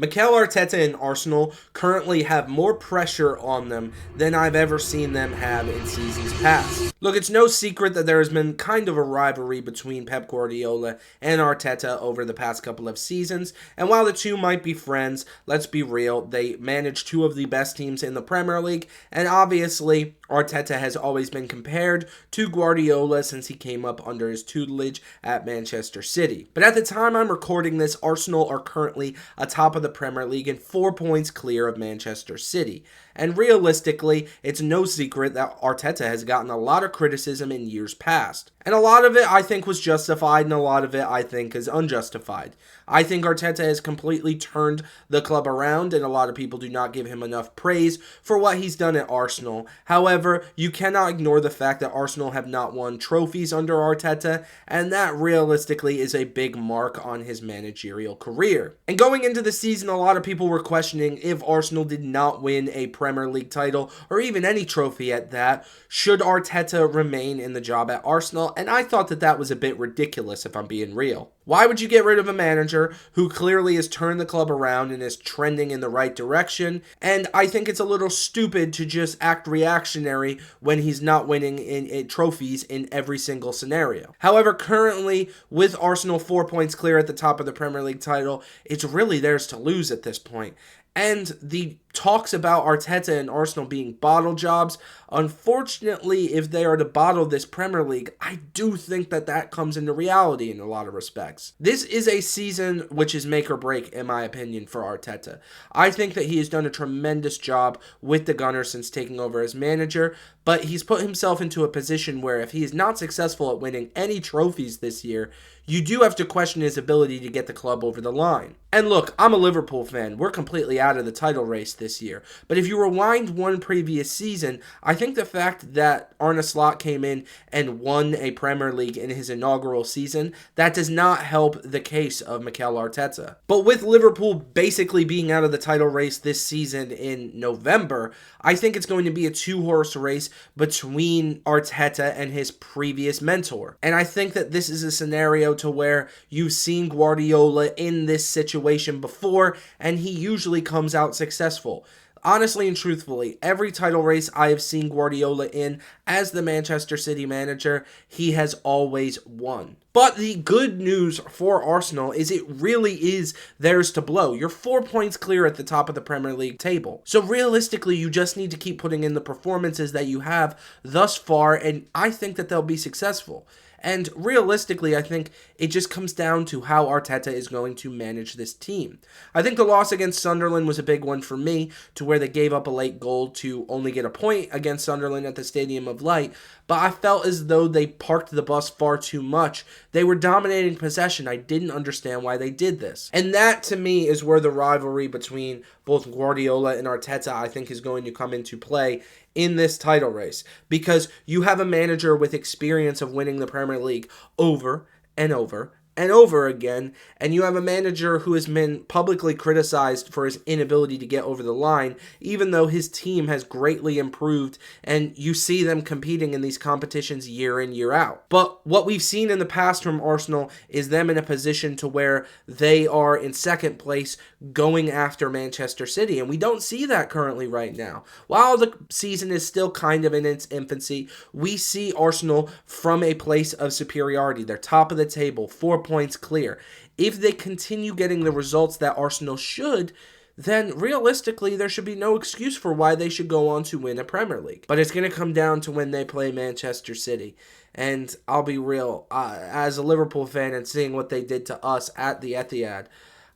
Mikel Arteta and Arsenal currently have more pressure on them than I've ever seen them have in seasons past. Look, it's no secret that there has been kind of a rivalry between Pep Guardiola and Arteta over the past couple of seasons, and while the two might be friends, let's be real, they manage two of the best teams in the Premier League, and obviously Arteta has always been compared to Guardiola since he came up under his tutelage at Manchester City. But at the time I'm recording this, Arsenal are currently atop of the Premier League and 4 points clear of Manchester City. And realistically, it's no secret that Arteta has gotten a lot of criticism in years past. And a lot of it I think was justified and a lot of it I think is unjustified. I think Arteta has completely turned the club around and a lot of people do not give him enough praise for what he's done at Arsenal. However, you cannot ignore the fact that Arsenal have not won trophies under Arteta, and that realistically is a big mark on his managerial career. And going into the season, a lot of people were questioning if Arsenal did not win a Premier League title or even any trophy at that, should Arteta remain in the job at Arsenal? And I thought that that was a bit ridiculous if I'm being real. Why would you get rid of a manager who clearly has turned the club around and is trending in the right direction? And I think it's a little stupid to just act reactionary when he's not winning in trophies in every single scenario. However, currently, with Arsenal 4 points clear at the top of the Premier League title, it's really theirs to lose at this point. And the talks about Arteta and Arsenal being bottle jobs, unfortunately, if they are to bottle this Premier League, I do think that that comes into reality in a lot of respects. This is a season which is make or break, in my opinion, for Arteta. I think that he has done a tremendous job with the Gunners since taking over as manager, but he's put himself into a position where if he is not successful at winning any trophies this year, you do have to question his ability to get the club over the line. And look, I'm a Liverpool fan. We're completely out of the title race this year. But if you rewind one previous season, I think the fact that Arne Slot came in and won a Premier League in his inaugural season, that does not help the case of Mikel Arteta. But with Liverpool basically being out of the title race this season in November, I think it's going to be a two-horse race between Arteta and his previous mentor. And I think that this is a scenario to where you've seen Guardiola in this situation before, and he usually comes out successful. Honestly and truthfully, every title race I have seen Guardiola in as the Manchester City manager, he has always won. But the good news for Arsenal is it really is theirs to blow. You're 4 points clear at the top of the Premier League table. So realistically, you just need to keep putting in the performances that you have thus far, and I think that they'll be successful. And realistically, I think it just comes down to how Arteta is going to manage this team. I think the loss against Sunderland was a big one for me, to where they gave up a late goal to only get a point against Sunderland at the Stadium of Light, but I felt as though they parked the bus far too much. They were dominating possession. I didn't understand why they did this. And that, to me, is where the rivalry between both Guardiola and Arteta, I think, is going to come into play in this title race, because you have a manager with experience of winning the Premier League over and over and over again, and you have a manager who has been publicly criticized for his inability to get over the line, even though his team has greatly improved, and you see them competing in these competitions year in, year out. But what we've seen in the past from Arsenal is them in a position to where they are in second place going after Manchester City, and we don't see that currently right now. While the season is still kind of in its infancy, we see Arsenal from a place of superiority. They're top of the table, 4 points clear. If they continue getting the results that Arsenal should, then realistically there should be no excuse for why they should go on to win a Premier League. But it's going to come down to when they play Manchester City. And I'll be real, as a Liverpool fan and seeing what they did to us at the Etihad,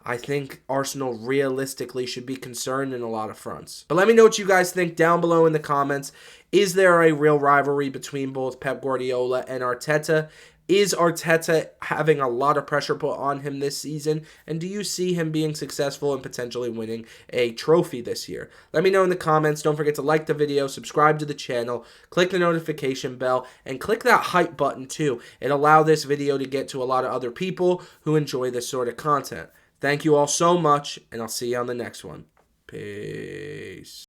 I think Arsenal realistically should be concerned in a lot of fronts. But let me know what you guys think down below in the comments. Is there a real rivalry between both Pep Guardiola and Arteta? Is Arteta having a lot of pressure put on him this season? And do you see him being successful and potentially winning a trophy this year? Let me know in the comments. Don't forget to like the video, subscribe to the channel, click the notification bell, and click that hype button too. It'll allow this video to get to a lot of other people who enjoy this sort of content. Thank you all so much, and I'll see you on the next one. Peace.